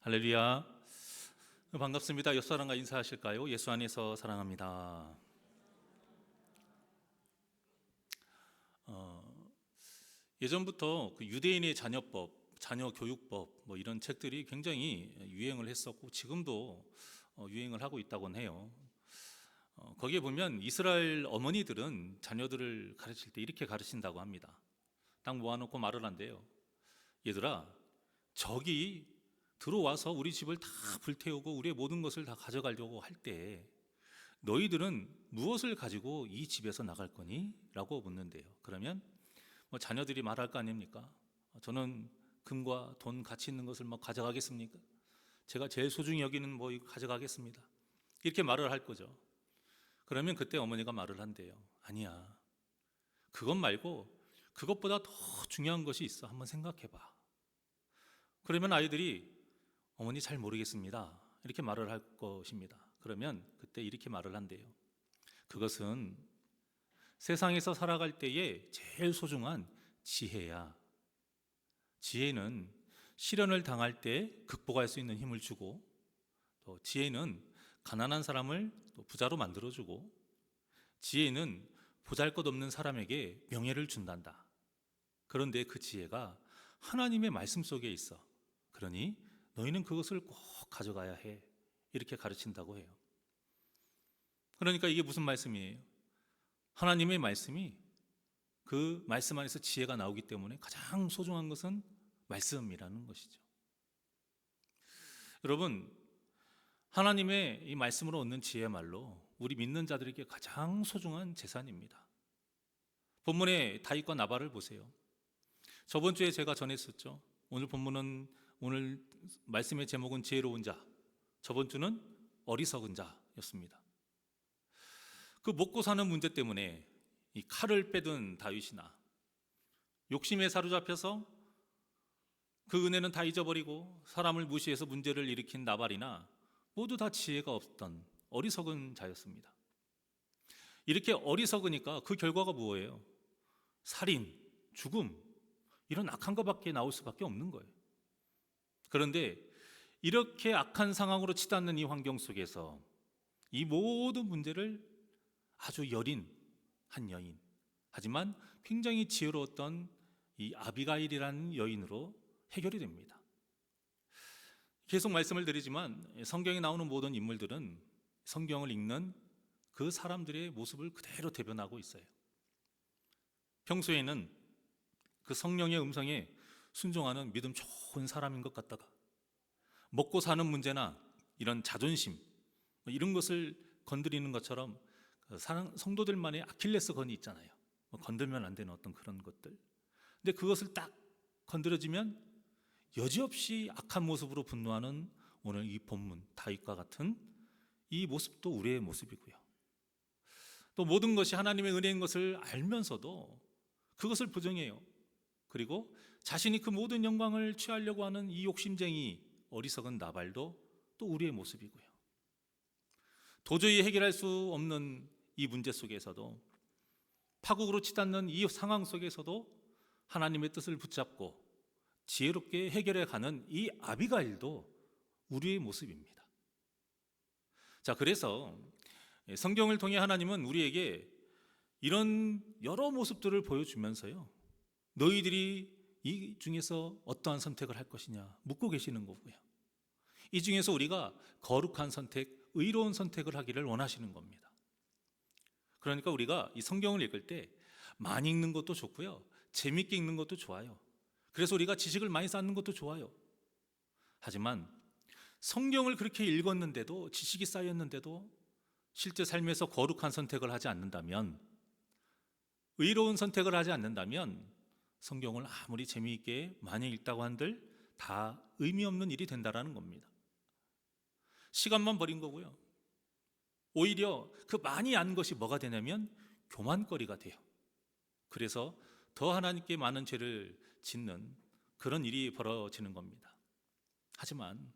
할렐루야. 반갑습니다. 옆 사람과 인사하실까요? 예수 안에서 사랑합니다. 예전부터 그 유대인의 자녀법, 자녀 교육법 이런 책들이 굉장히 유행을 했었고 지금도 유행을 하고 있다곤 해요. 거기에 보면 이스라엘 어머니들은 자녀들을 가르칠 때 이렇게 가르친다고 합니다. 딱 모아놓고 말을 한대요. 얘들아, 적이 들어와서 우리 집을 다 불태우고 우리의 모든 것을 다 가져가려고 할 때 너희들은 무엇을 가지고 이 집에서 나갈 거니? 라고 묻는데요. 그러면 자녀들이 말할 거 아닙니까? 저는 금과 돈 가치 있는 것을 가져가겠습니까? 제가 제일 소중히 여기는 이거 가져가겠습니다. 이렇게 말을 할 거죠. 그러면 그때 어머니가 말을 한대요. 아니야. 그것 말고 그것보다 더 중요한 것이 있어. 한번 생각해 봐. 그러면 아이들이 어머니 잘 모르겠습니다. 이렇게 말을 할 것입니다. 그러면 그때 이렇게 말을 한대요. 그것은 세상에서 살아갈 때에 제일 소중한 지혜야. 지혜는 시련을 당할 때 극복할 수 있는 힘을 주고, 또 지혜는 가난한 사람을 또 부자로 만들어주고, 지혜는 보잘것없는 사람에게 명예를 준단다. 그런데 그 지혜가 하나님의 말씀 속에 있어. 그러니 너희는 그것을 꼭 가져가야 해. 이렇게 가르친다고 해요. 그러니까 이게 무슨 말씀이에요? 하나님의 말씀이 그 말씀 안에서 지혜가 나오기 때문에 가장 소중한 것은 말씀이라는 것이죠. 여러분, 하나님의 이 말씀으로 얻는 지혜야말로 우리 믿는 자들에게 가장 소중한 재산입니다. 본문의 다윗과 나발을 보세요. 저번 주에 제가 전했었죠. 오늘 말씀의 제목은 지혜로운 자, 저번 주는 어리석은 자였습니다. 그 먹고 사는 문제 때문에 이 칼을 빼든 다윗이나 욕심에 사로잡혀서 그 은혜는 다 잊어버리고 사람을 무시해서 문제를 일으킨 나발이나 모두 다 지혜가 없던 어리석은 자였습니다. 이렇게 어리석으니까 그 결과가 뭐예요? 살인, 죽음, 이런 악한 것밖에 나올 수밖에 없는 거예요. 그런데 이렇게 악한 상황으로 치닫는 이 환경 속에서 이 모든 문제를 아주 여린 한 여인, 하지만 굉장히 지혜로웠던 이 아비가일이라는 여인으로 해결이 됩니다. 계속 말씀을 드리지만 성경에 나오는 모든 인물들은 성경을 읽는 그 사람들의 모습을 그대로 대변하고 있어요. 평소에는 그 성령의 음성에 순종하는 믿음 좋은 사람인 것 같다가 먹고 사는 문제나 이런 자존심 이런 것을 건드리는 것처럼 성도들만의 아킬레스건이 있잖아요. 건들면 안 되는 어떤 그런 것들. 근데 그것을 딱 건드려지면 여지없이 악한 모습으로 분노하는 오늘 이 본문 다윗과 같은 이 모습도 우리의 모습이고요. 또 모든 것이 하나님의 은혜인 것을 알면서도 그것을 부정해요. 그리고 자신이 그 모든 영광을 취하려고 하는 이 욕심쟁이 어리석은 나발도 또 우리의 모습이고요. 도저히 해결할 수 없는 이 문제 속에서도 파국으로 치닫는 이 상황 속에서도 하나님의 뜻을 붙잡고 지혜롭게 해결해 가는 이 아비가일도 우리의 모습입니다. 자, 그래서 성경을 통해 하나님은 우리에게 이런 여러 모습들을 보여주면서요, 너희들이 이 중에서 어떠한 선택을 할 것이냐 묻고 계시는 거고요. 이 중에서 우리가 거룩한 선택, 의로운 선택을 하기를 원하시는 겁니다. 그러니까 우리가 이 성경을 읽을 때 많이 읽는 것도 좋고요, 재밌게 읽는 것도 좋아요. 그래서 우리가 지식을 많이 쌓는 것도 좋아요. 하지만 성경을 그렇게 읽었는데도, 지식이 쌓였는데도 실제 삶에서 거룩한 선택을 하지 않는다면, 의로운 선택을 하지 않는다면 성경을 아무리 재미있게 많이 읽다고 한들 다 의미 없는 일이 된다라는 겁니다. 시간만 버린 거고요. 오히려 그 많이 안 것이 뭐가 되냐면 교만거리가 돼요. 그래서 더 하나님께 많은 죄를 짓는 그런 일이 벌어지는 겁니다. 하지만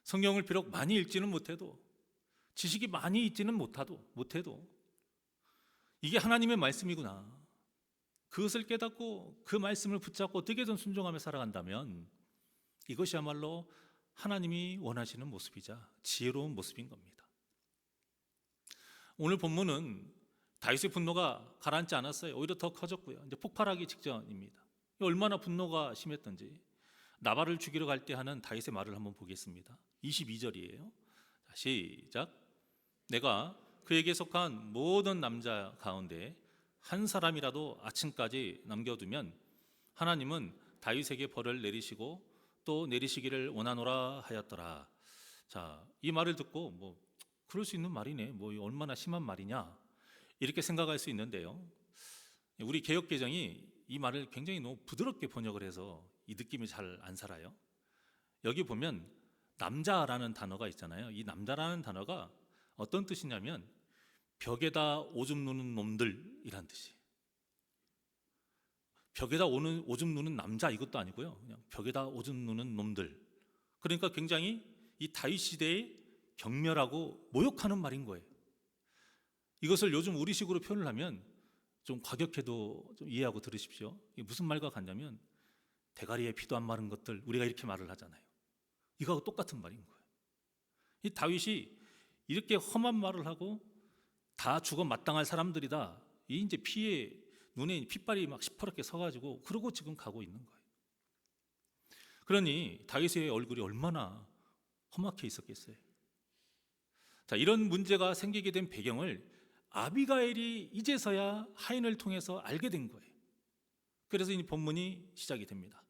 성경을 비록 많이 읽지는 못해도, 지식이 많이 있지는 못해도 이게 하나님의 말씀이구나, 그것을 깨닫고 그 말씀을 붙잡고 어떻게든 순종하며 살아간다면 이것이야말로 하나님이 원하시는 모습이자 지혜로운 모습인 겁니다. 오늘 본문은 다윗의 분노가 가라앉지 않았어요. 오히려 더 커졌고요. 이제 폭발하기 직전입니다. 얼마나 분노가 심했던지 나발을 죽이러 갈 때 하는 다윗의 말을 한번 보겠습니다. 22절이에요. 시작. 내가 그에게 속한 모든 남자 가운데 한 사람이라도 아침까지 남겨두면 하나님은 다윗에게 벌을 내리시고 또 내리시기를 원하노라 하였더라. 자, 이 말을 듣고 뭐 그럴 수 있는 말이네. 뭐 얼마나 심한 말이냐 이렇게 생각할 수 있는데요. 우리 개역개정이 이 말을 굉장히 너무 부드럽게 번역을 해서 이 느낌이 잘 안 살아요. 여기 보면 남자라는 단어가 있잖아요. 이 남자라는 단어가 어떤 뜻이냐면 벽에다 오줌 누는 놈들이란 뜻이에요. 벽에다 오줌 누는 남자 이것도 아니고요. 그냥 벽에다 오줌 누는 놈들. 그러니까 굉장히 이 다윗 시대의 경멸하고 모욕하는 말인 거예요. 이것을 요즘 우리식으로 표현을 하면 좀 과격해도 좀 이해하고 들으십시오. 이게 무슨 말과 같냐면 대가리에 피도 안 마른 것들, 우리가 이렇게 말을 하잖아요. 이거하고 똑같은 말인 거예요. 이 다윗이 이렇게 험한 말을 하고 다 죽어 마땅할 사람들이다. 이 이제 피에 눈에 핏발이 막 시퍼렇게 서가지고 그러고 지금 가고 있는 거예요. 그러니 다윗의 얼굴이 얼마나 험악해 있었겠어요. 자, 이런 문제가 생기게 된 배경을 아비가일이 이제서야 하인을 통해서 알게 된 거예요. 그래서 이 본문이 시작이 됩니다.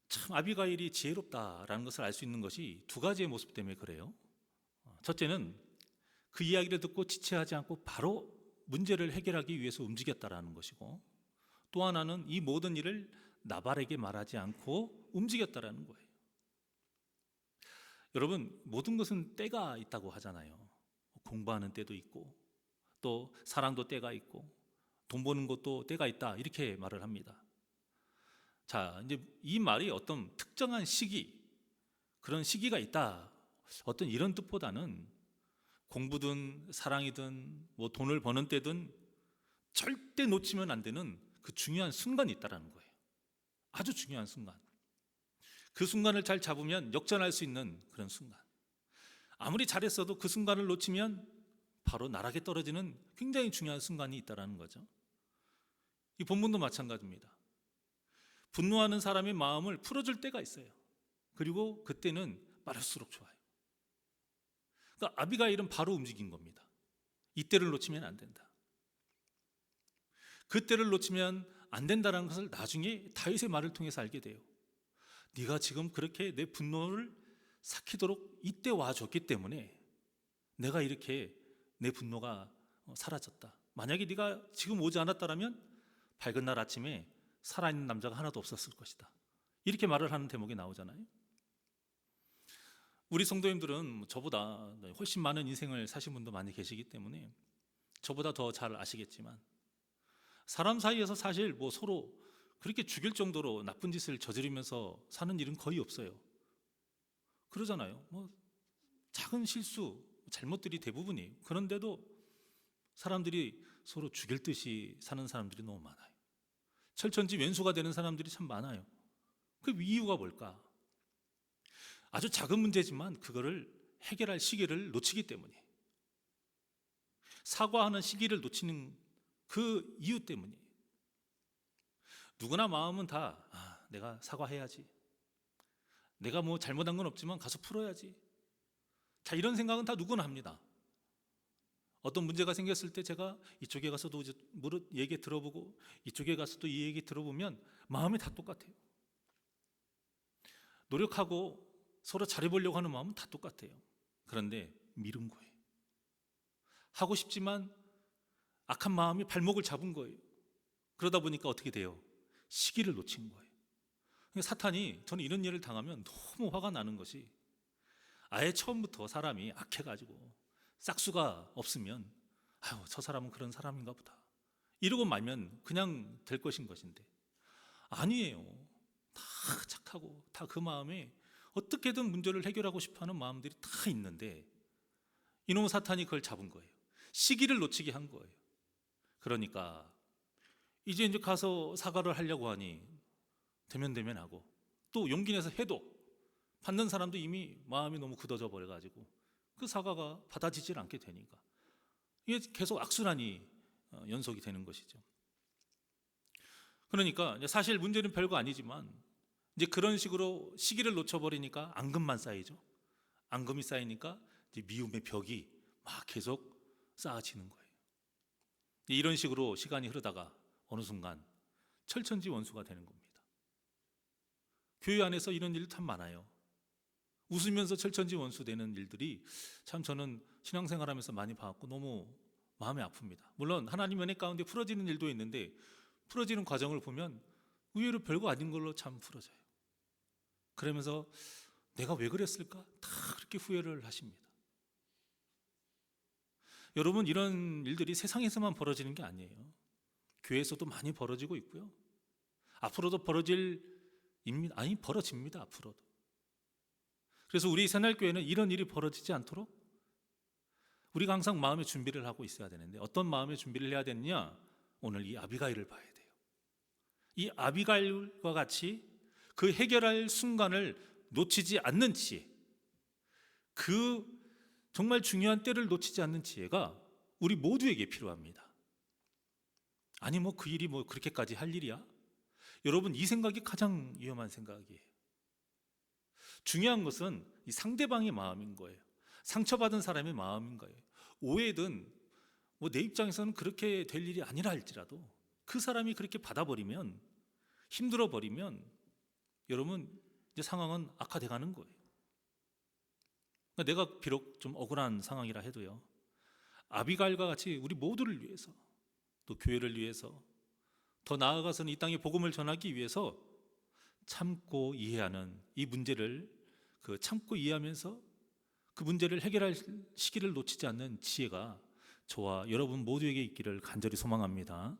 참 아비가일이 지혜롭다라는 것을 알 수 있는 것이 두 가지의 모습 때문에 그래요. 첫째는 그 이야기를 듣고 지체하지 않고 바로 문제를 해결하기 위해서 움직였다라는 것이고, 또 하나는 이 모든 일을 나발에게 말하지 않고 움직였다라는 거예요. 여러분, 모든 것은 때가 있다고 하잖아요. 공부하는 때도 있고 또 사랑도 때가 있고 돈 버는 것도 때가 있다 이렇게 말을 합니다. 자, 이제 이 말이 어떤 특정한 시기, 그런 시기가 있다, 어떤 이런 뜻보다는 공부든 사랑이든 뭐 돈을 버는 때든 절대 놓치면 안 되는 그 중요한 순간이 있다라는 거예요. 아주 중요한 순간. 그 순간을 잘 잡으면 역전할 수 있는 그런 순간. 아무리 잘했어도 그 순간을 놓치면 바로 나락에 떨어지는 굉장히 중요한 순간이 있다라는 거죠. 이 본문도 마찬가지입니다. 분노하는 사람의 마음을 풀어줄 때가 있어요. 그리고 그때는 빠를수록 좋아요. 그러니까 아비가일은 바로 움직인 겁니다. 이때를 놓치면 안 된다. 그때를 놓치면 안 된다는 것을 나중에 다윗의 말을 통해서 알게 돼요. 네가 지금 그렇게 내 분노를 삭히도록 이때 와줬기 때문에 내가 이렇게 내 분노가 사라졌다. 만약에 네가 지금 오지 않았다면 밝은 날 아침에 살아있는 남자가 하나도 없었을 것이다. 이렇게 말을 하는 대목이 나오잖아요. 우리 성도님들은 저보다 훨씬 많은 인생을 사신 분도 많이 계시기 때문에 저보다 더 잘 아시겠지만, 사람 사이에서 사실 뭐 서로 그렇게 죽일 정도로 나쁜 짓을 저지르면서 사는 일은 거의 없어요. 그러잖아요. 뭐 작은 실수, 잘못들이 대부분이에요. 그런데도 사람들이 서로 죽일 듯이 사는 사람들이 너무 많아요. 철천지 왼수가 되는 사람들이 참 많아요. 그 이유가 뭘까? 아주 작은 문제지만 그거를 해결할 시기를 놓치기 때문이에요. 사과하는 시기를 놓치는 그 이유 때문이에요. 누구나 마음은 다 내가 사과해야지, 내가 뭐 잘못한 건 없지만 가서 풀어야지, 자, 이런 생각은 다 누구나 합니다. 어떤 문제가 생겼을 때 제가 이쪽에 가서도 얘기 들어보고 이쪽에 가서도 이 얘기 들어보면 마음이 다 똑같아요. 노력하고 서로 잘해보려고 하는 마음은 다 똑같아요. 그런데 미룬 거예요. 하고 싶지만 악한 마음이 발목을 잡은 거예요. 그러다 보니까 어떻게 돼요? 시기를 놓친 거예요. 사탄이, 저는 이런 일을 당하면 너무 화가 나는 것이, 아예 처음부터 사람이 악해가지고 싹수가 없으면 아유, 저 사람은 그런 사람인가 보다 이러고 말면 그냥 될 것인 것인데, 아니에요. 다 착하고 다 그 마음에 어떻게든 문제를 해결하고 싶어하는 마음들이 다 있는데 이놈 사탄이 그걸 잡은 거예요. 시기를 놓치게 한 거예요. 그러니까 이제 가서 사과를 하려고 하니 대면대면하고 또 용기 내서 해도 받는 사람도 이미 마음이 너무 굳어져 버려가지고 그 사과가 받아지질 않게 되니까 이게 계속 악순환이 연속이 되는 것이죠. 그러니까 사실 문제는 별거 아니지만 이제 그런 식으로 시기를 놓쳐버리니까 앙금만 쌓이죠. 앙금이 쌓이니까 이제 미움의 벽이 막 계속 쌓아지는 거예요. 이런 식으로 시간이 흐르다가 어느 순간 철천지 원수가 되는 겁니다. 교회 안에서 이런 일 참 많아요. 웃으면서 철천지 원수 되는 일들이 참 저는 신앙생활하면서 많이 봐왔고 너무 마음이 아픕니다. 물론 하나님 은혜 가운데 풀어지는 일도 있는데 풀어지는 과정을 보면 의외로 별거 아닌 걸로 참 풀어져요. 그러면서 내가 왜 그랬을까? 다 그렇게 후회를 하십니다. 여러분, 이런 일들이 세상에서만 벌어지는 게 아니에요. 교회에서도 많이 벌어지고 있고요. 앞으로도 벌어집니다. 앞으로도. 그래서 우리 새날교회는 이런 일이 벌어지지 않도록 우리가 항상 마음의 준비를 하고 있어야 되는데 어떤 마음의 준비를 해야 되느냐? 오늘 이 아비가일을 봐야 돼요. 이 아비가일과 같이 그 해결할 순간을 놓치지 않는 지혜, 그 정말 중요한 때를 놓치지 않는 지혜가 우리 모두에게 필요합니다. 아니 그 일이 그렇게까지 할 일이야? 여러분, 이 생각이 가장 위험한 생각이에요. 중요한 것은 이 상대방의 마음인 거예요. 상처받은 사람의 마음인 거예요. 오해든 내 입장에서는 그렇게 될 일이 아니라 할지라도 그 사람이 그렇게 받아버리면, 힘들어 버리면 여러분 이제 상황은 악화돼 가는 거예요. 내가 비록 좀 억울한 상황이라 해도요, 아비가일과 같이 우리 모두를 위해서, 또 교회를 위해서, 더 나아가서는 이 땅에 복음을 전하기 위해서 참고 이해하는 이 문제를 참고 이해하면서 그 문제를 해결할 시기를 놓치지 않는 지혜가 저와 여러분 모두에게 있기를 간절히 소망합니다.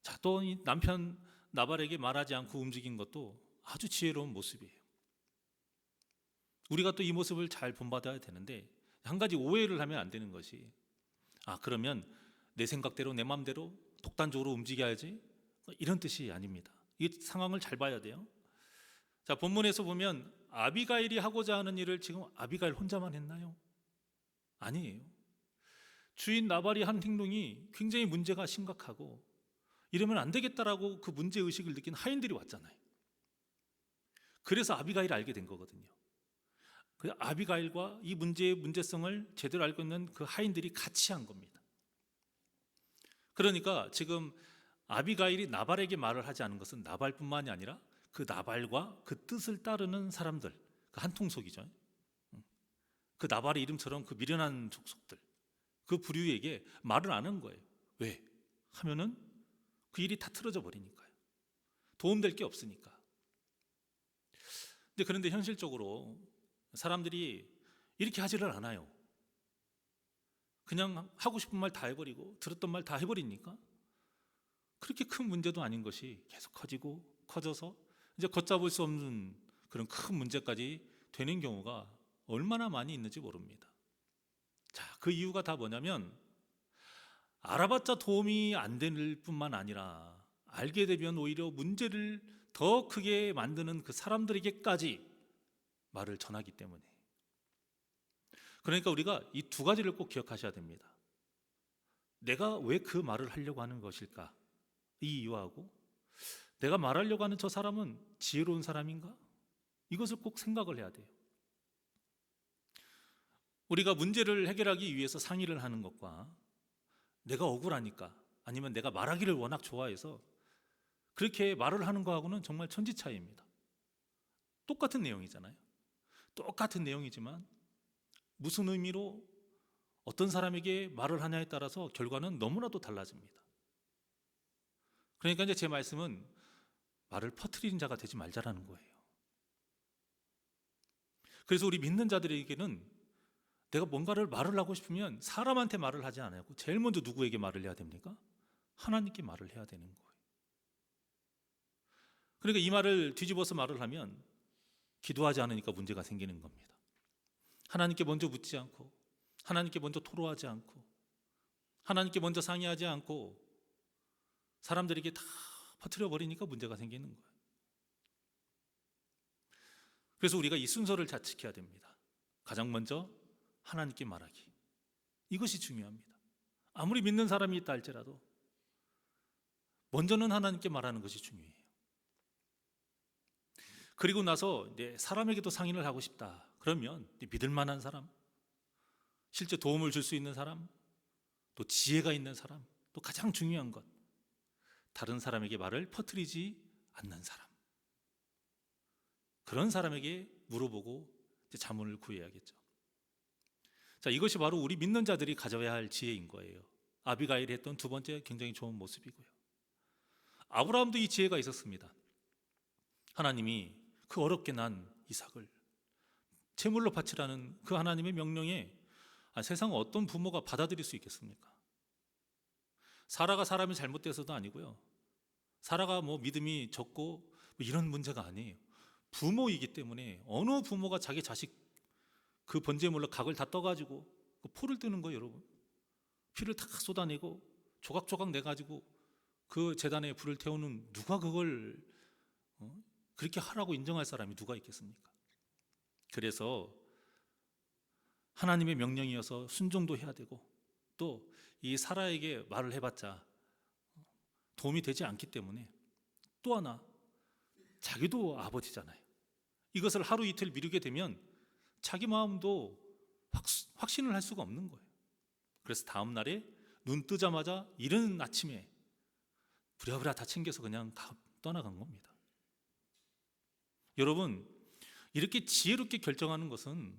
자, 또 이 남편 나발에게 말하지 않고 움직인 것도 아주 지혜로운 모습이에요. 우리가 또 이 모습을 잘 본받아야 되는데 한 가지 오해를 하면 안 되는 것이, 그러면 내 생각대로 내 마음대로 독단적으로 움직여야지, 이런 뜻이 아닙니다. 이 상황을 잘 봐야 돼요. 자, 본문에서 보면 아비가일이 하고자 하는 일을 지금 아비가일 혼자만 했나요? 아니에요. 주인 나발이 한 행동이 굉장히 문제가 심각하고 이러면 안 되겠다라고 그 문제의식을 느낀 하인들이 왔잖아요. 그래서 아비가일을 알게 된 거거든요. 그 아비가일과 이 문제의 문제성을 제대로 알고 있는 그 하인들이 같이 한 겁니다. 그러니까 지금 아비가일이 나발에게 말을 하지 않은 것은 나발뿐만이 아니라 그 나발과 그 뜻을 따르는 사람들, 그 한통속이죠. 그 나발의 이름처럼 그 미련한 족속들, 그 부류에게 말을 안 한 거예요. 왜? 하면은 그 일이 다 틀어져 버리니까요. 도움될 게 없으니까. 그런데 현실적으로 사람들이 이렇게 하지를 않아요. 그냥 하고 싶은 말 다 해버리고 들었던 말 다 해버리니까 그렇게 큰 문제도 아닌 것이 계속 커져서 이제 걷잡을 수 없는 그런 큰 문제까지 되는 경우가 얼마나 많이 있는지 모릅니다. 자, 그 이유가 다 뭐냐면 알아봤자 도움이 안 될 뿐만 아니라 알게 되면 오히려 문제를 더 크게 만드는 그 사람들에게까지 말을 전하기 때문에. 그러니까 우리가 이 두 가지를 꼭 기억하셔야 됩니다. 내가 왜 그 말을 하려고 하는 것일까? 이 이유하고 내가 말하려고 하는 저 사람은 지혜로운 사람인가? 이것을 꼭 생각을 해야 돼요. 우리가 문제를 해결하기 위해서 상의를 하는 것과 내가 억울하니까, 아니면 내가 말하기를 워낙 좋아해서 그렇게 말을 하는 거하고는 정말 천지 차이입니다. 똑같은 내용이잖아요. 똑같은 내용이지만 무슨 의미로 어떤 사람에게 말을 하냐에 따라서 결과는 너무나도 달라집니다. 그러니까 이제 제 말씀은 말을 퍼뜨리는 자가 되지 말자라는 거예요. 그래서 우리 믿는 자들에게는 내가 뭔가를 말을 하고 싶으면 사람한테 말을 하지 않아요. 제일 먼저 누구에게 말을 해야 됩니까? 하나님께 말을 해야 되는 거예요. 그러니까 이 말을 뒤집어서 말을 하면 기도하지 않으니까 문제가 생기는 겁니다. 하나님께 먼저 묻지 않고, 하나님께 먼저 토로하지 않고, 하나님께 먼저 상의하지 않고 사람들에게 다 퍼뜨려 버리니까 문제가 생기는 거예요. 그래서 우리가 이 순서를 잘 지켜야 됩니다. 가장 먼저 하나님께 말하기. 이것이 중요합니다. 아무리 믿는 사람이 있다 할지라도 먼저는 하나님께 말하는 것이 중요해요. 그리고 나서 이제 사람에게도 상의를 하고 싶다. 그러면 믿을 만한 사람, 실제 도움을 줄 수 있는 사람, 또 지혜가 있는 사람, 또 가장 중요한 것, 다른 사람에게 말을 퍼뜨리지 않는 사람. 그런 사람에게 물어보고 이제 자문을 구해야겠죠. 자, 이것이 바로 우리 믿는 자들이 가져야 할 지혜인 거예요. 아비가일이 했던 두 번째 굉장히 좋은 모습이고요. 아브라함도 이 지혜가 있었습니다. 하나님이 그 어렵게 난 이삭을 제물로 바치라는 그 하나님의 명령에 세상 어떤 부모가 받아들일 수 있겠습니까? 사라가 사람이 잘못돼서도 아니고요. 사라가 뭐 믿음이 적고 뭐 이런 문제가 아니에요. 부모이기 때문에 어느 부모가 자기 자식 그 번제물로 각을 다 떠가지고 그 포를 뜨는 거예요, 여러분. 피를 다 쏟아내고 조각조각 내가지고 그 제단에 불을 태우는, 누가 그걸 그렇게 하라고 인정할 사람이 누가 있겠습니까? 그래서 하나님의 명령이어서 순종도 해야 되고, 또 이 사라에게 말을 해봤자 도움이 되지 않기 때문에, 또 하나 자기도 아버지잖아요. 이것을 하루 이틀 미루게 되면 자기 마음도 확신을 할 수가 없는 거예요. 그래서 다음 날에 눈 뜨자마자 이른 아침에 부랴부랴 다 챙겨서 그냥 떠나간 겁니다. 여러분, 이렇게 지혜롭게 결정하는 것은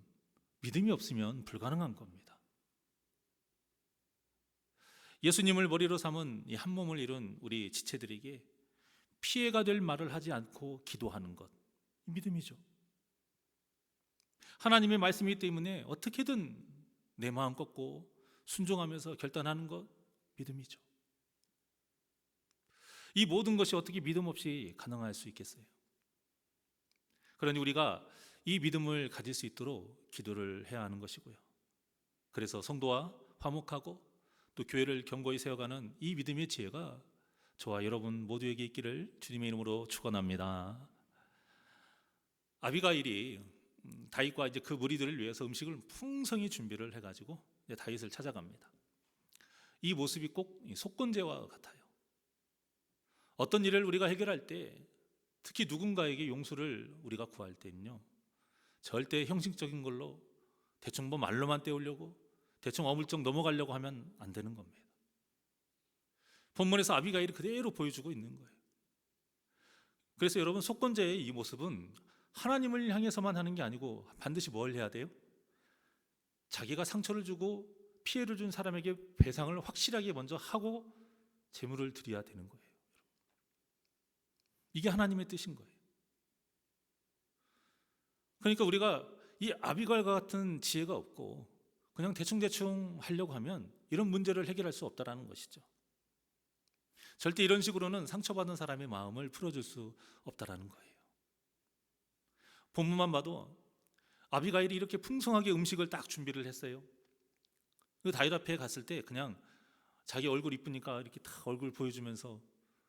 믿음이 없으면 불가능한 겁니다. 예수님을 머리로 삼은 이 한 몸을 이룬 우리 지체들에게 피해가 될 말을 하지 않고 기도하는 것, 믿음이죠. 하나님의 말씀이기 때문에 어떻게든 내 마음 꺾고 순종하면서 결단하는 것, 믿음이죠. 이 모든 것이 어떻게 믿음 없이 가능할 수 있겠어요? 그러니 우리가 이 믿음을 가질 수 있도록 기도를 해야 하는 것이고요. 그래서 성도와 화목하고 또 교회를 견고히 세워가는 이 믿음의 지혜가 저와 여러분 모두에게 있기를 주님의 이름으로 축원합니다. 아비가일이 다윗과 이제 그 무리들을 위해서 음식을 풍성히 준비를 해가지고 이제 다윗을 찾아갑니다. 이 모습이 꼭 속건제와 같아요. 어떤 일을 우리가 해결할 때, 특히 누군가에게 용서를 우리가 구할 때는요, 절대 형식적인 걸로 대충 뭐 말로만 때우려고 대충 어물쩍 넘어가려고 하면 안 되는 겁니다. 본문에서 아비가일이 그대로 보여주고 있는 거예요. 그래서 여러분, 속건제의 이 모습은 하나님을 향해서만 하는 게 아니고 반드시 뭘 해야 돼요? 자기가 상처를 주고 피해를 준 사람에게 배상을 확실하게 먼저 하고 제물을 드려야 되는 거예요. 이게 하나님의 뜻인 거예요. 그러니까 우리가 이 아비가일과 같은 지혜가 없고 그냥 대충대충 하려고 하면 이런 문제를 해결할 수 없다는 것이죠. 절대 이런 식으로는 상처받은 사람의 마음을 풀어줄 수 없다는 거예요. 본문만 봐도 아비가일이 이렇게 풍성하게 음식을 딱 준비를 했어요. 그 다윗 앞에 갔을 때 그냥 자기 얼굴 이쁘니까 이렇게 딱 얼굴 보여주면서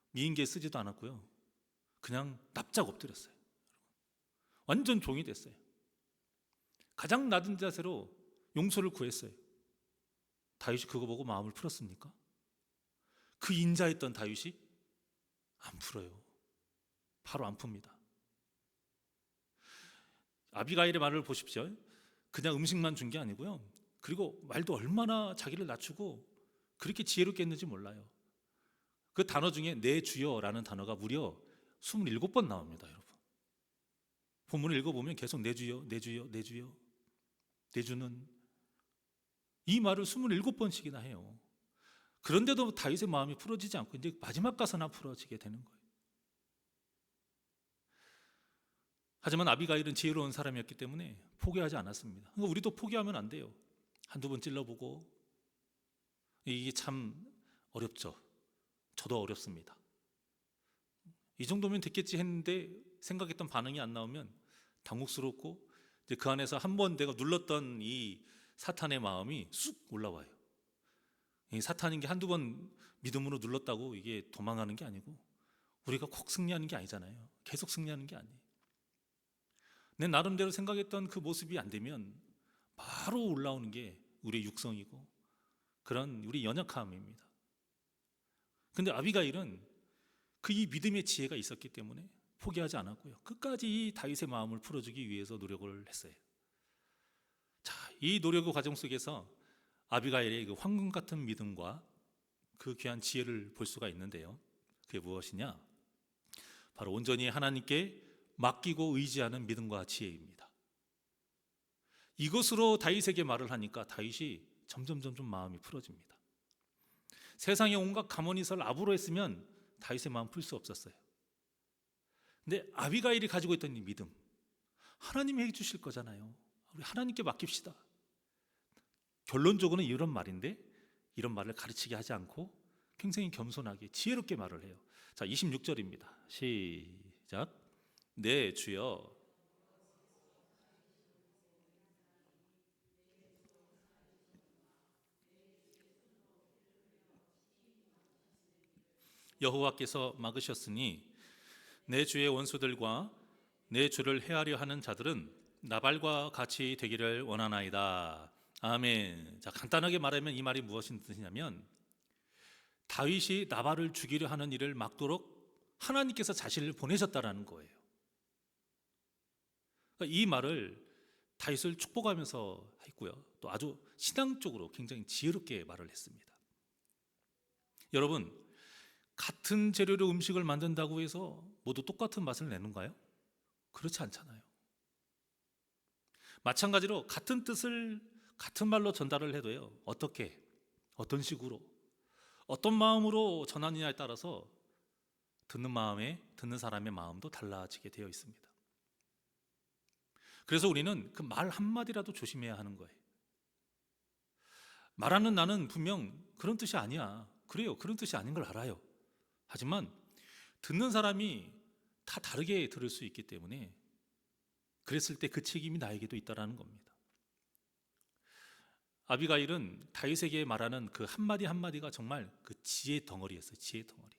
미인계 쓰지도 않았고요. 그냥 납작 엎드렸어요. 완전 종이 됐어요. 가장 낮은 자세로 용서를 구했어요. 다윗이 그거 보고 마음을 풀었습니까? 그 인자했던 다윗이 안 풀어요. 바로 안 풉니다. 아비가일의 말을 보십시오. 그냥 음식만 준 게 아니고요. 그리고 말도 얼마나 자기를 낮추고 그렇게 지혜롭게 했는지 몰라요. 그 단어 중에 내 주여라는 단어가 무려 27번 나옵니다, 여러분. 본문을 읽어보면 계속 내 주여, 내 주여, 내 주여, 내 주는, 이 말을 27번씩이나 해요. 그런데도 다윗의 마음이 풀어지지 않고 이제 마지막 가서나 풀어지게 되는 거예요. 하지만 아비가일은 지혜로운 사람이었기 때문에 포기하지 않았습니다. 그러니까 우리도 포기하면 안 돼요. 한두 번 찔러보고. 이게 참 어렵죠. 저도 어렵습니다. 이 정도면 됐겠지 했는데 생각했던 반응이 안 나오면 당혹스럽고, 이제 그 안에서 한 번 내가 눌렀던 이 사탄의 마음이 쑥 올라와요. 이 사탄인 게 한두 번 믿음으로 눌렀다고 이게 도망가는 게 아니고 우리가 꼭 승리하는 게 아니잖아요. 계속 승리하는 게 아니에요. 내 나름대로 생각했던 그 모습이 안 되면 바로 올라오는 게 우리의 육성이고 그런 우리 연약함입니다. 근데 아비가일은 그 이 믿음의 지혜가 있었기 때문에 포기하지 않았고요. 끝까지 이 다윗의 마음을 풀어주기 위해서 노력을 했어요. 자, 이 노력의 과정 속에서 아비가일의 그 황금 같은 믿음과 그 귀한 지혜를 볼 수가 있는데요. 그게 무엇이냐? 바로 온전히 하나님께 맡기고 의지하는 믿음과 지혜입니다. 이것으로 다윗에게 말을 하니까 다윗이 점점 마음이 풀어집니다. 세상에 온갖 가문이설 아부로 했으면 다윗의 마음 풀 수 없었어요. 근데 아비가일이 가지고 있던 이 믿음, 하나님이 해주실 거잖아요. 우리 하나님께 맡깁시다. 결론적으로는 이런 말인데 이런 말을 가르치게 하지 않고 굉장히 겸손하게 지혜롭게 말을 해요. 자, 26절입니다. 시작. 네, 주여. 여호와께서 막으셨으니 내 주의 원수들과 내 주를 해하려 하는 자들은 나발과 같이 되기를 원하나이다. 아멘. 자, 간단하게 말하면 이 말이 무엇인 뜻이냐면 다윗이 나발을 죽이려 하는 일을 막도록 하나님께서 자신을 보내셨다라는 거예요. 그러니까 이 말을 다윗을 축복하면서 했고요. 또 아주 신앙적으로 굉장히 지혜롭게 말을 했습니다. 여러분, 같은 재료로 음식을 만든다고 해서 모두 똑같은 맛을 내는가요? 그렇지 않잖아요. 마찬가지로 같은 뜻을 같은 말로 전달을 해도요, 어떻게, 어떤 식으로, 어떤 마음으로 전하느냐에 따라서 듣는 사람의 마음도 달라지게 되어 있습니다. 그래서 우리는 그 말 한마디라도 조심해야 하는 거예요. 말하는 나는 분명 그런 뜻이 아니야. 그래요. 그런 뜻이 아닌 걸 알아요. 하지만 듣는 사람이 다 다르게 들을 수 있기 때문에 그랬을 때 그 책임이 나에게도 있다라는 겁니다. 아비가일은 다윗에게 말하는 그 한마디 한마디가 정말 그 지혜 덩어리였어요. 지혜 덩어리.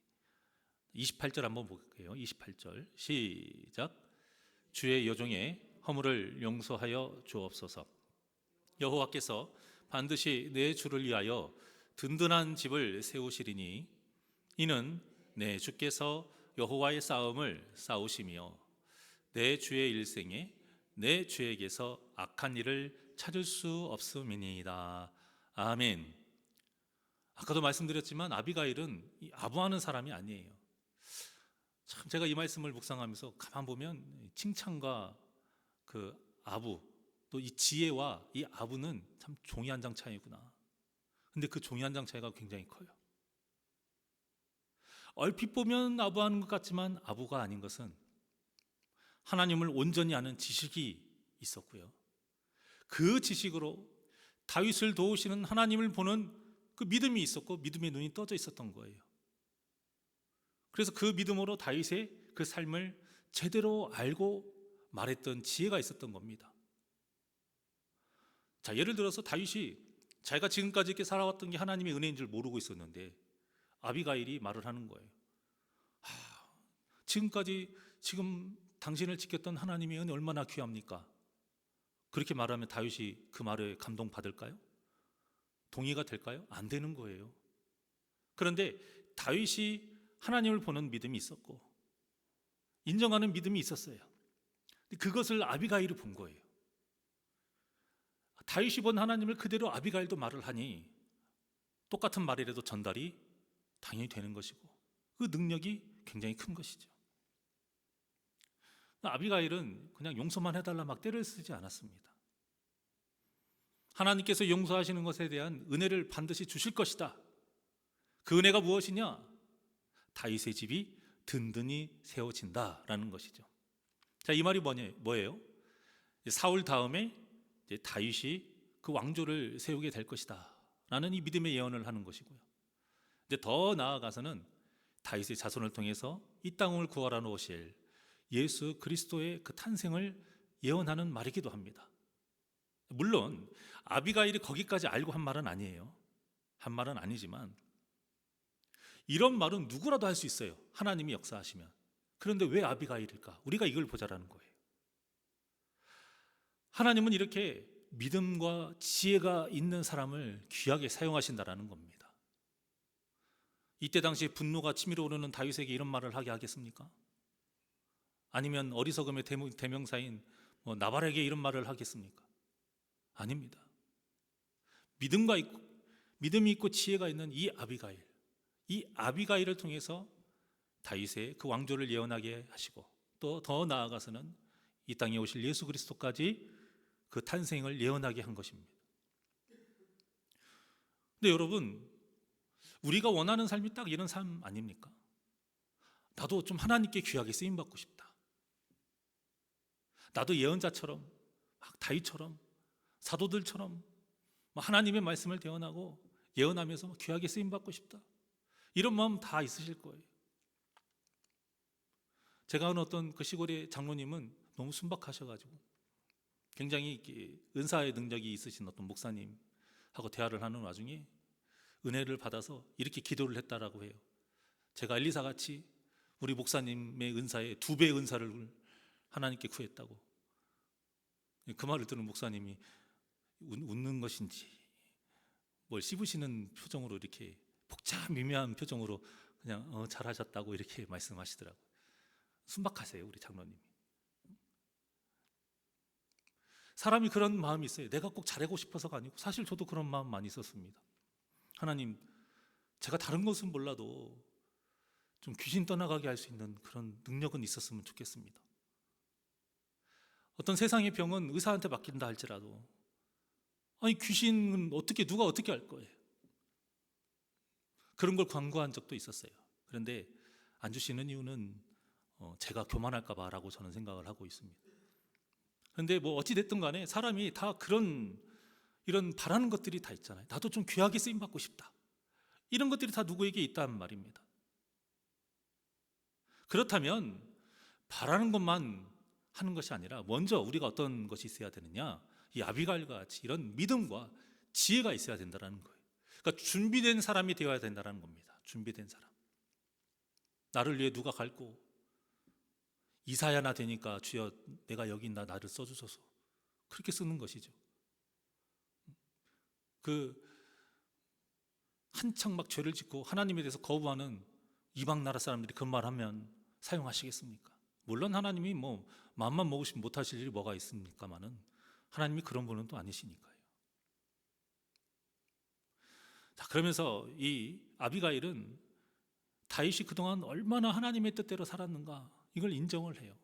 28절 한번 볼게요. 28절 시작. 주의 여종의 허물을 용서하여 주옵소서. 여호와께서 반드시 내 주를 위하여 든든한 집을 세우시리니 이는 내 주께서 여호와의 싸움을 싸우시며 내 주의 일생에 내 주에게서 악한 일을 찾을 수 없음이니이다. 아멘. 아까도 말씀드렸지만 아비가일은 아부하는 사람이 아니에요. 참 제가 이 말씀을 묵상하면서 가만 보면 칭찬과 그 아부 또 이 지혜와 이 아부는 참 종이 한 장 차이구나. 근데 그 종이 한 장 차이가 굉장히 커요. 얼핏 보면 아부하는 것 같지만 아부가 아닌 것은 하나님을 온전히 아는 지식이 있었고요. 그 지식으로 다윗을 도우시는 하나님을 보는 그 믿음이 있었고 믿음의 눈이 떠져 있었던 거예요. 그래서 그 믿음으로 다윗의 그 삶을 제대로 알고 말했던 지혜가 있었던 겁니다. 자, 예를 들어서 다윗이 자기가 지금까지 이렇게 살아왔던 게 하나님의 은혜인 줄 모르고 있었는데 아비가일이 말을 하는 거예요. 지금 당신을 지켰던 하나님의 은혜 얼마나 귀합니까? 그렇게 말하면 다윗이 그 말에 감동받을까요? 동의가 될까요? 안 되는 거예요. 그런데 다윗이 하나님을 보는 믿음이 있었고 인정하는 믿음이 있었어요. 그것을 아비가일이 본 거예요. 다윗이 본 하나님을 그대로 아비가일도 말을 하니 똑같은 말이라도 전달이 당연히 되는 것이고 그 능력이 굉장히 큰 것이죠. 아비가일은 그냥 용서만 해달라 막 때를 쓰지 않았습니다. 하나님께서 용서하시는 것에 대한 은혜를 반드시 주실 것이다. 그 은혜가 무엇이냐? 다윗의 집이 든든히 세워진다라는 것이죠. 자, 이 말이 뭐예요? 사울 다음에 이제 다윗이 그 왕조를 세우게 될 것이다 라는 이 믿음의 예언을 하는 것이고요. 이제 더 나아가서는 다윗의 자손을 통해서 이 땅을 구하러 오실 예수 그리스도의 그 탄생을 예언하는 말이기도 합니다. 물론 아비가일이 거기까지 알고 한 말은 아니에요. 한 말은 아니지만 이런 말은 누구라도 할 수 있어요. 하나님이 역사하시면. 그런데 왜 아비가일일까? 우리가 이걸 보자라는 거예요. 하나님은 이렇게 믿음과 지혜가 있는 사람을 귀하게 사용하신다라는 겁니다. 이때 당시 분노가 치밀어 오르는 다윗에게 이런 말을 하게 하겠습니까? 아니면 어리석음의 대명사인 나발에게 이런 말을 하겠습니까? 아닙니다. 믿음이 있고 지혜가 있는 이 아비가일을 통해서 다윗의 그 왕조를 예언하게 하시고, 또 더 나아가서는 이 땅에 오실 예수 그리스도까지 그 탄생을 예언하게 한 것입니다. 근데 여러분, 우리가 원하는 삶이 딱 이런 삶 아닙니까? 나도 좀 하나님께 귀하게 쓰임 받고 싶다. 나도 예언자처럼, 막 다윗처럼, 사도들처럼 하나님의 말씀을 대언하고 예언하면서 귀하게 쓰임 받고 싶다. 이런 마음 다 있으실 거예요. 제가 아는 어떤 그 시골의 장로님은 너무 순박하셔가지고 굉장히 은사의 능력이 있으신 어떤 목사님하고 대화를 하는 와중에 은혜를 받아서 이렇게 기도를 했다라고 해요. 제가 엘리사 같이 우리 목사님의 은사에 2배 은사를 하나님께 구했다고. 그 말을 들은 목사님이 웃는 것인지 뭘 씹으시는 표정으로 이렇게 복잡 미묘한 표정으로 그냥 잘하셨다고 이렇게 말씀하시더라고요. 순박하세요, 우리 장로님이. 사람이 그런 마음이 있어요. 내가 꼭 잘하고 싶어서가 아니고, 사실 저도 그런 마음 많이 있었습니다. 하나님, 제가 다른 것은 몰라도 좀 귀신 떠나가게 할 수 있는 그런 능력은 있었으면 좋겠습니다. 어떤 세상의 병은 의사한테 맡긴다 할지라도, 아니 귀신은 누가 어떻게 할 거예요? 그런 걸 광고한 적도 있었어요. 그런데 안 주시는 이유는 제가 교만할까 봐라고 저는 생각을 하고 있습니다. 그런데 어찌 됐든 간에 사람이 다 이런 바라는 것들이 다 있잖아요. 나도 좀 귀하게 쓰임 받고 싶다. 이런 것들이 다 누구에게 있단 말입니다. 그렇다면 바라는 것만 하는 것이 아니라 먼저 우리가 어떤 것이 있어야 되느냐? 이 아비가일과 같이 이런 믿음과 지혜가 있어야 된다는 거예요. 그러니까 준비된 사람이 되어야 된다는 겁니다. 준비된 사람. 나를 위해 누가 갈고 이사야나 되니까 주여 내가 여기 있나 나를 써주소서, 그렇게 쓰는 것이죠. 한창 막 죄를 짓고 하나님에 대해서 거부하는 이방 나라 사람들이 그 말하면 사용하시겠습니까? 물론 하나님이 마음만 먹으시면 못하실 일이 뭐가 있습니까마는 하나님이 그런 분은 또 아니시니까요. 자, 그러면서 이 아비가일은 다윗이 그동안 얼마나 하나님의 뜻대로 살았는가, 이걸 인정을 해요.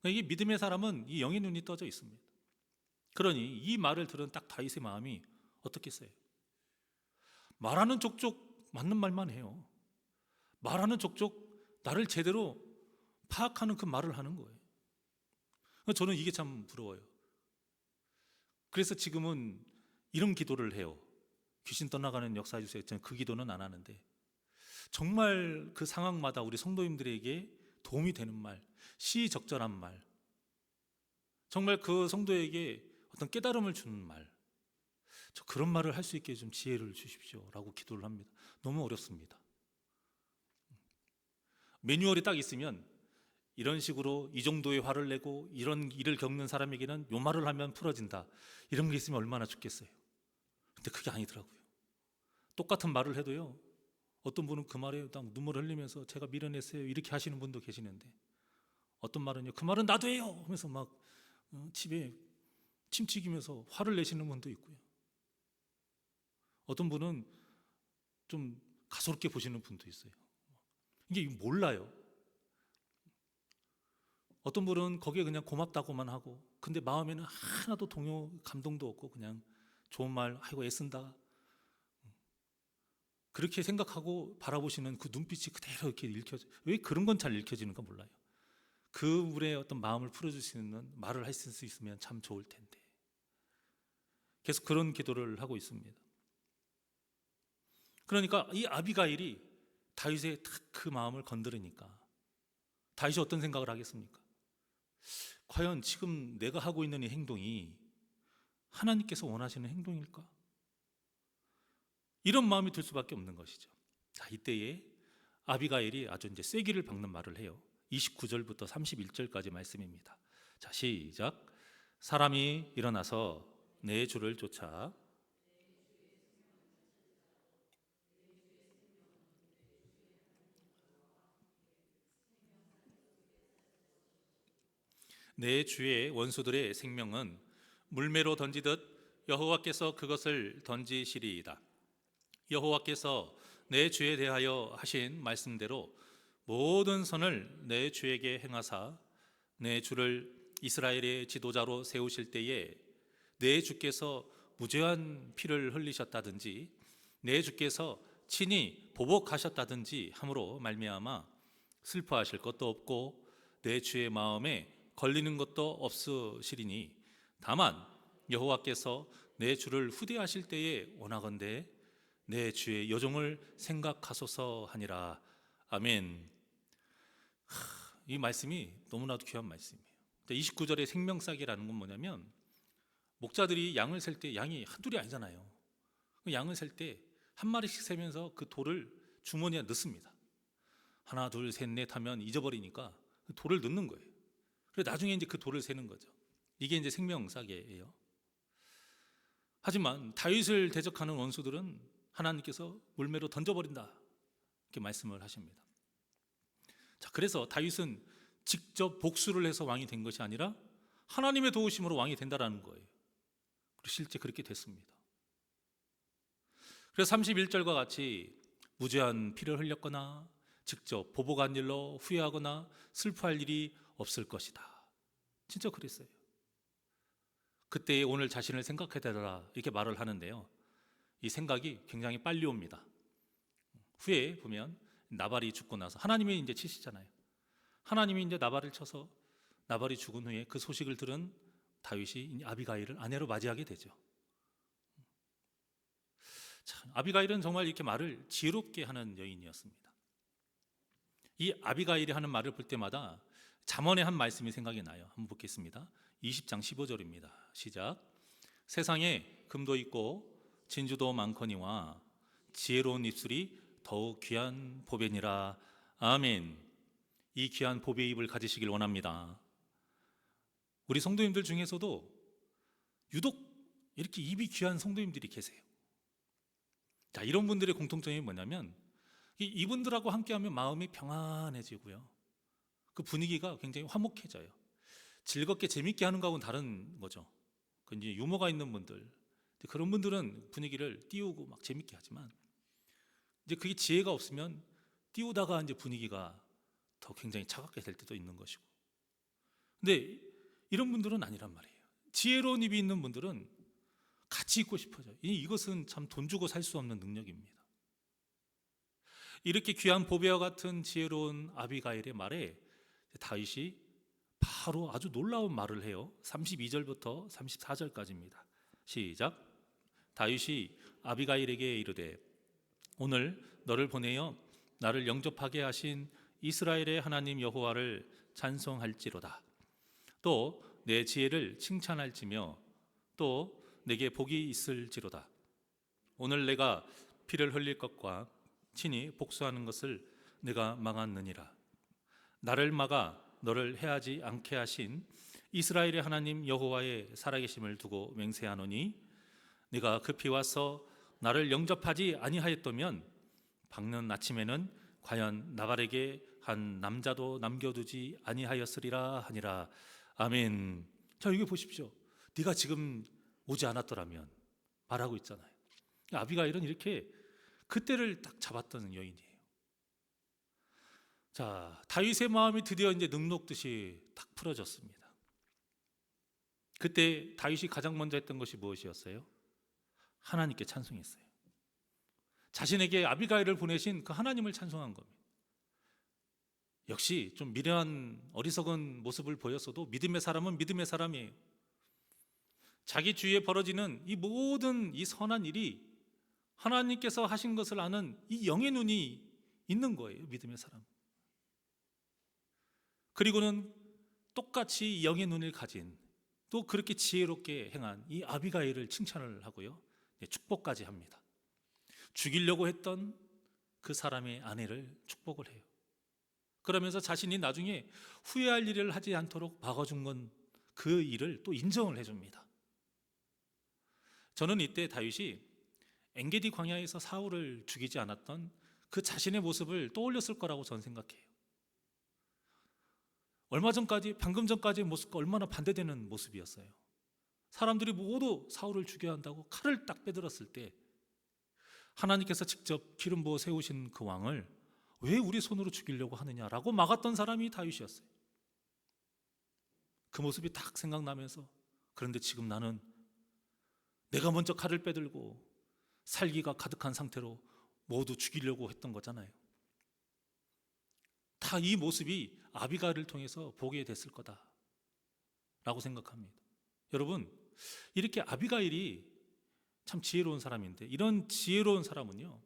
이게 믿음의 사람은 이 영의 눈이 떠져 있습니다. 그러니 이 말을 들은 딱 다윗의 마음이 어떻겠어요? 말하는 족족 맞는 말만 해요. 말하는 족족 나를 제대로 파악하는 그 말을 하는 거예요. 저는 이게 참 부러워요. 그래서 지금은 이런 기도를 해요. 귀신 떠나가는 역사해 주세요. 저는 그 기도는 안 하는데, 정말 그 상황마다 우리 성도님들에게 도움이 되는 말, 시적절한 말, 정말 그 성도에게 어떤 깨달음을 주는 말, 저 그런 말을 할 수 있게 좀 지혜를 주십시오 라고 기도를 합니다. 너무 어렵습니다. 매뉴얼이 딱 있으면 이런 식으로 이 정도의 화를 내고 이런 일을 겪는 사람에게는 요 말을 하면 풀어진다, 이런 게 있으면 얼마나 좋겠어요. 근데 그게 아니더라고요. 똑같은 말을 해도요, 어떤 분은 그 말에 딱 눈물을 흘리면서 제가 밀어냈어요 이렇게 하시는 분도 계시는데, 어떤 말은요, 그 말은 나도 해요 하면서 막 집에 침튀기면서 화를 내시는 분도 있고요. 어떤 분은 좀 가소롭게 보시는 분도 있어요. 이게 몰라요. 어떤 분은 거기에 그냥 고맙다고만 하고, 근데 마음에는 하나도 감동도 없고 그냥 좋은 말, 아이고 애쓴다, 그렇게 생각하고 바라보시는 그 눈빛이 그대로 이렇게 읽혀져요. 왜 그런 건 잘 읽혀지는가 몰라요. 그분의 어떤 마음을 풀어줄 수 있는 말을 할 수 있으면 참 좋을 텐데, 계속 그런 기도를 하고 있습니다. 그러니까 이 아비가일이 다윗의 딱 그 마음을 건드리니까 다윗이 어떤 생각을 하겠습니까? 과연 지금 내가 하고 있는 이 행동이 하나님께서 원하시는 행동일까? 이런 마음이 들 수밖에 없는 것이죠. 자, 이때에 아비가일이 아주 이제 쐐기를 박는 말을 해요. 29절부터 31절까지 말씀입니다. 자, 시작. 사람이 일어나서 내 주를 쫓아 내 주의 원수들의 생명은 물매로 던지듯 여호와께서 그것을 던지시리이다. 여호와께서 내 주에 대하여 하신 말씀대로 모든 선을 내 주에게 행하사 내 주를 이스라엘의 지도자로 세우실 때에 내 주께서 무죄한 피를 흘리셨다든지 내 주께서 친히 보복하셨다든지 함으로 말미암아 슬퍼하실 것도 없고 내 주의 마음에 걸리는 것도 없으시리니 다만 여호와께서 내 주를 후대하실 때에 원하건대 내 주의 여종을 생각하소서 하니라. 아멘. 이 말씀이 너무나도 귀한 말씀이에요. 29절의 생명싸개라는 건 뭐냐면 목자들이 양을 셀 때 양이 한둘이 아니잖아요. 양을 셀 때 한 마리씩 세면서 그 돌을 주머니에 넣습니다. 하나 둘 셋 넷 하면 잊어버리니까 그 돌을 넣는 거예요. 그래서 나중에 이제 그 돌을 세는 거죠. 이게 이제 생명싸개예요. 하지만 다윗을 대적하는 원수들은 하나님께서 물매로 던져버린다 이렇게 말씀을 하십니다. 자, 그래서 다윗은 직접 복수를 해서 왕이 된 것이 아니라 하나님의 도우심으로 왕이 된다라는 거예요. 그리고 실제 그렇게 됐습니다. 그래서 31절과 같이 무죄한 피를 흘렸거나 직접 보복한 일로 후회하거나 슬퍼할 일이 없을 것이다. 진짜 그랬어요. 그때의 오늘 자신을 생각해달라 이렇게 말을 하는데요. 이 생각이 굉장히 빨리 옵니다. 후에 보면 나발이 죽고 나서 하나님이 이제 치시잖아요. 하나님이 이제 나발을 쳐서 나발이 죽은 후에 그 소식을 들은 다윗이 아비가일을 아내로 맞이하게 되죠. 참, 아비가일은 정말 이렇게 말을 지혜롭게 하는 여인이었습니다. 이 아비가일이 하는 말을 볼 때마다 잠언의 한 말씀이 생각이 나요. 한번 보겠습니다. 20장 15절입니다. 시작. 세상에 금도 있고 진주도 많거니와 지혜로운 입술이 더욱 귀한 보배니라. 아멘. 이 귀한 보배의 입을 가지시길 원합니다. 우리 성도님들 중에서도 유독 이렇게 입이 귀한 성도님들이 계세요. 자, 이런 분들의 공통점이 뭐냐면 이분들하고 함께하면 마음이 평안해지고요. 그 분위기가 굉장히 화목해져요. 즐겁게 재밌게 하는 거하고는 다른 거죠. 그 이제 유머가 있는 분들, 그런 분들은 분위기를 띄우고 막 재밌게 하지만 이제 그게 지혜가 없으면 띄우다가 이제 분위기가 더 굉장히 차갑게 될 때도 있는 것이고. 근데 이런 분들은 아니란 말이에요. 지혜로운 입이 있는 분들은 같이 있고 싶어져요. 이것은 참 돈 주고 살 수 없는 능력입니다. 이렇게 귀한 보배와 같은 지혜로운 아비가일의 말에 다윗이 바로 아주 놀라운 말을 해요. 32절부터 34절까지입니다. 시작. 다윗이 아비가일에게 이르되 오늘 너를 보내어 나를 영접하게 하신 이스라엘의 하나님 여호와를 찬송할지로다. 또 내 지혜를 칭찬할지며 또 내게 복이 있을지로다. 오늘 내가 피를 흘릴 것과 친히 복수하는 것을 내가 막았느니라. 나를 막아 너를 해하지 않게 하신 이스라엘의 하나님 여호와의 살아계심을 두고 맹세하노니 네가 급히 와서 나를 영접하지 아니하였다면 밝는 아침에는 과연 나발에게 한 남자도 남겨두지 아니하였으리라 하니라. 아멘. 자, 여기 보십시오. 네가 지금 오지 않았더라면 말하고 있잖아요. 아비가일은 이렇게 그때를 딱 잡았던 여인이에요. 자, 다윗의 마음이 드디어 이제 눅눅듯이 딱 풀어졌습니다. 그때 다윗이 가장 먼저 했던 것이 무엇이었어요? 하나님께 찬송했어요. 자신에게 아비가일을 보내신 그 하나님을 찬송한 겁니다. 역시 좀 미련한 어리석은 모습을 보였어도 믿음의 사람은 믿음의 사람이에요. 자기 주위에 벌어지는 이 모든 이 선한 일이 하나님께서 하신 것을 아는 이 영의 눈이 있는 거예요. 믿음의 사람. 그리고는 똑같이 영의 눈을 가진 또 그렇게 지혜롭게 행한 이 아비가일을 칭찬을 하고요. 축복까지 합니다. 죽이려고 했던 그 사람의 아내를 축복을 해요. 그러면서 자신이 나중에 후회할 일을 하지 않도록 막아준 건 그 일을 또 인정을 해줍니다. 저는 이때 다윗이 엔게디 광야에서 사울을 죽이지 않았던 그 자신의 모습을 떠올렸을 거라고 저는 생각해요. 얼마 전까지, 방금 전까지의 모습과 얼마나 반대되는 모습이었어요. 사람들이 모두 사울을 죽여야 한다고 칼을 딱 빼들었을 때 하나님께서 직접 기름 부어 세우신 그 왕을 왜 우리 손으로 죽이려고 하느냐라고 막았던 사람이 다윗이었어요. 그 모습이 딱 생각나면서, 그런데 지금 나는 내가 먼저 칼을 빼들고 살기가 가득한 상태로 모두 죽이려고 했던 거잖아요. 다 이 모습이 아비가일을 통해서 보게 됐을 거다라고 생각합니다. 여러분, 이렇게 아비가일이 참 지혜로운 사람인데, 이런 지혜로운 사람은요,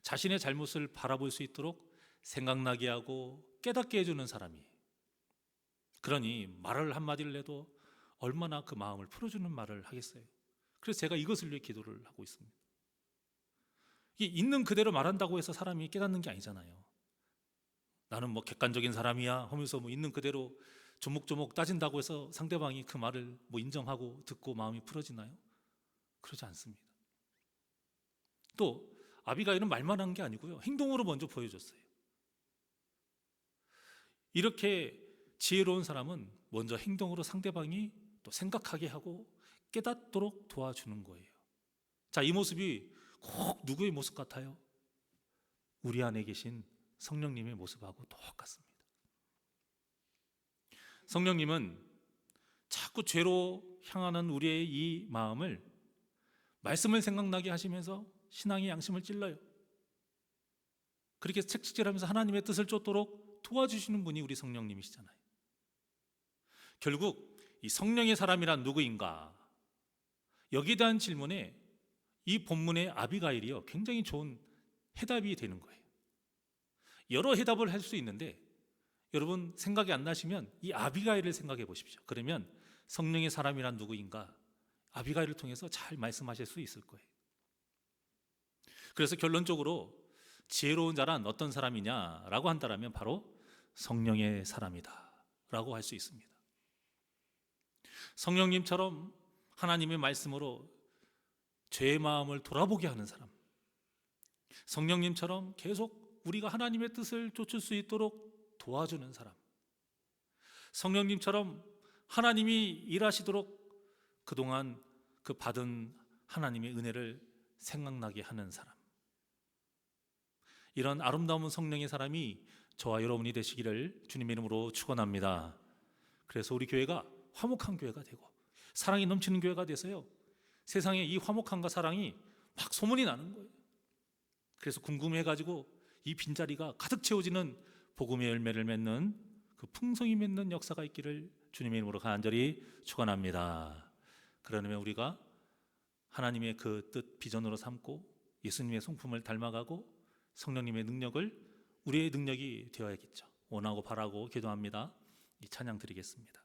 자신의 잘못을 바라볼 수 있도록 생각나게 하고 깨닫게 해주는 사람이에요. 그러니 말을 한마디를 해도 얼마나 그 마음을 풀어주는 말을 하겠어요. 그래서 제가 이것을 위해 기도를 하고 있습니다. 이게 있는 그대로 말한다고 해서 사람이 깨닫는 게 아니잖아요. 나는 뭐 객관적인 사람이야 하면서 뭐 있는 그대로 조목조목 따진다고 해서 상대방이 그 말을 뭐 인정하고 듣고 마음이 풀어지나요? 그러지 않습니다. 또 아비가일은 말만 한 게 아니고요, 행동으로 먼저 보여줬어요. 이렇게 지혜로운 사람은 먼저 행동으로 상대방이 또 생각하게 하고 깨닫도록 도와주는 거예요. 자, 이 모습이 꼭 누구의 모습 같아요? 우리 안에 계신 성령님의 모습하고 똑같습니다. 성령님은 자꾸 죄로 향하는 우리의 이 마음을 말씀을 생각나게 하시면서 신앙의 양심을 찔러요. 그렇게 책찍질하면서 하나님의 뜻을 쫓도록 도와주시는 분이 우리 성령님이시잖아요. 결국 이 성령의 사람이란 누구인가? 여기에 대한 질문에 이 본문의 아비가일이요, 굉장히 좋은 해답이 되는 거예요. 여러 해답을 할 수 있는데 여러분 생각이 안 나시면 이 아비가일을 생각해 보십시오. 그러면 성령의 사람이란 누구인가? 아비가일을 통해서 잘 말씀하실 수 있을 거예요. 그래서 결론적으로 지혜로운 자란 어떤 사람이냐라고 한다면 바로 성령의 사람이다 라고 할 수 있습니다. 성령님처럼 하나님의 말씀으로 죄의 마음을 돌아보게 하는 사람, 성령님처럼 계속 우리가 하나님의 뜻을 쫓을 수 있도록 도와주는 사람, 성령님처럼 하나님이 일하시도록 그동안 그 받은 하나님의 은혜를 생각나게 하는 사람, 이런 아름다운 성령의 사람이 저와 여러분이 되시기를 주님의 이름으로 축원합니다. 그래서 우리 교회가 화목한 교회가 되고 사랑이 넘치는 교회가 돼서요, 세상에 이 화목함과 사랑이 막 소문이 나는 거예요. 그래서 궁금해가지고 이 빈자리가 가득 채워지는 복음의 열매를 맺는 그 풍성히 맺는 역사가 있기를 주님의 이름으로 간절히 축원합니다. 그러면 우리가 하나님의 그 뜻 비전으로 삼고 예수님의 성품을 닮아가고 성령님의 능력을 우리의 능력이 되어야겠죠. 원하고 바라고 기도합니다. 이 찬양 드리겠습니다.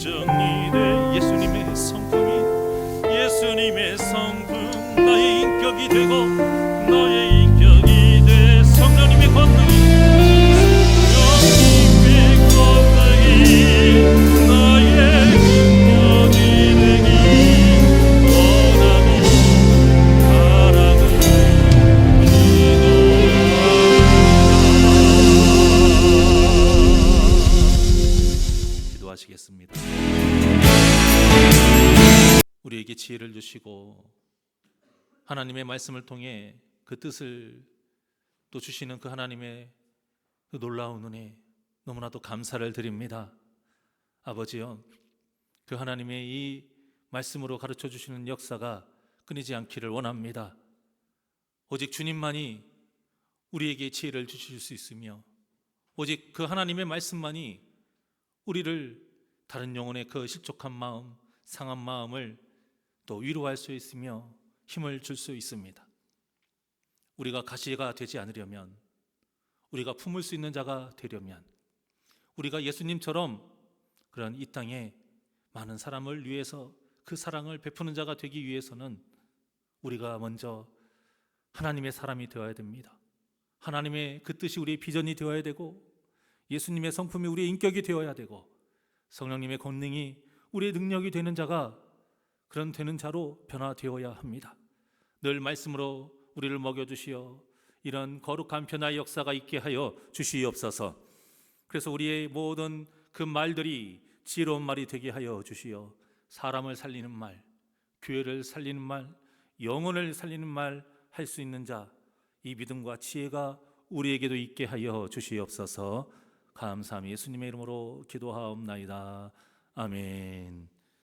비전이 돼 예수님의 성품 나의 인격이 되고 너의 인격이 돼 성령님의 권능이 나의 근원이 되기 원하고 바라고 기도하시겠습니다. 우리에게 지혜를 주시고 하나님의 말씀을 통해 그 뜻을 또 주시는 그 하나님의 그 놀라운 은혜 너무나도 감사를 드립니다. 아버지요, 그 하나님의 이 말씀으로 가르쳐 주시는 역사가 끊이지 않기를 원합니다. 오직 주님만이 우리에게 지혜를 주실 수 있으며 오직 그 하나님의 말씀만이 우리를 다른 영혼의 그 실족한 마음, 상한 마음을 또 위로할 수 있으며 힘을 줄 수 있습니다. 우리가 가시가 되지 않으려면, 우리가 품을 수 있는 자가 되려면, 우리가 예수님처럼 그런 이 땅에 많은 사람을 위해서 그 사랑을 베푸는 자가 되기 위해서는 우리가 먼저 하나님의 사람이 되어야 됩니다. 하나님의 그 뜻이 우리의 비전이 되어야 되고 예수님의 성품이 우리의 인격이 되어야 되고 성령님의 권능이 우리의 능력이 되는 자가 그런 되는 자로 변화되어야 합니다. 늘 말씀으로 우리를 먹여주시어 이런 거룩한 변화의 역사가 있게 하여 주시옵소서. 그래서 우리의 모든 그 말들이 지혜로운 말이 되게 하여 주시어 사람을 살리는 말, 교회를 살리는 말, 영혼을 살리는 말 할 수 있는 자, 이 믿음과 지혜가 우리에게도 있게 하여 주시옵소서. 감사함이 예수님의 이름으로 기도하옵나이다. 아멘.